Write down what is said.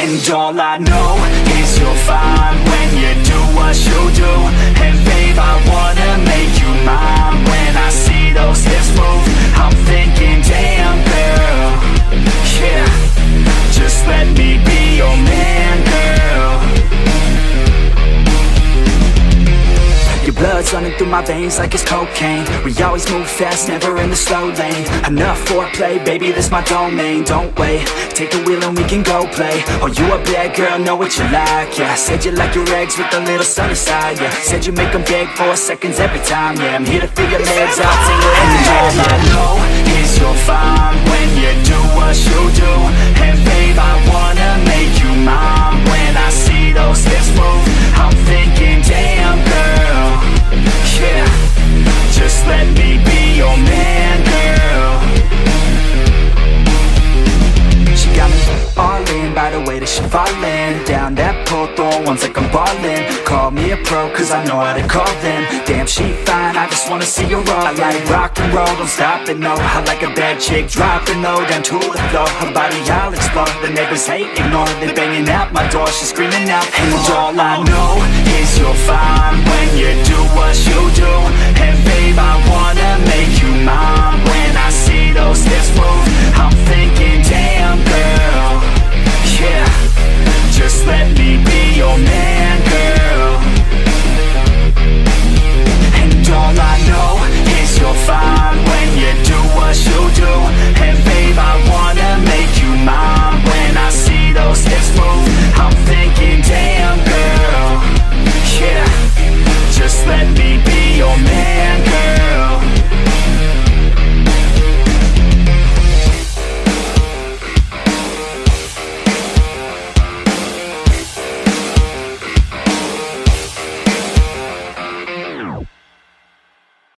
And all I know is you're fine when you do what you do. And babe, I wanna make you mine. When I see those hips move, I'm thinking, damn girl, yeah, just let me be your man, girl. Your blood's running through my veins like it's cocaine. We always move fast, never in the slow lane. Enough foreplay, baby, this my domain. Don't wait, take the wheel and we can go play. Oh, you a bad girl, know what you like, yeah. Said you like your eggs with a little sunny side, yeah. Said you make them beg for seconds every time, yeah. I'm here to figure legs out, single and all I know is you're fine when you do what you do. And babe, I wanna make you mine. When I see those hips move, I'm thinking, damn girl, yeah, just let me be your man, girl. She got me all in by the way that she fallin' down that pole, throwing ones like I'm ballin'. Call me a pro cause I know how to call them. Damn, she fine, I just wanna see her all. I like rock and roll, don't stop it, no. I like a bad chick, dropping low down to the floor. Her body I'll explore, the neighbors hate, ignore. They banging at my door, she's screaming out. And all I know is you're fine when you do what you do. And babe, I wanna make you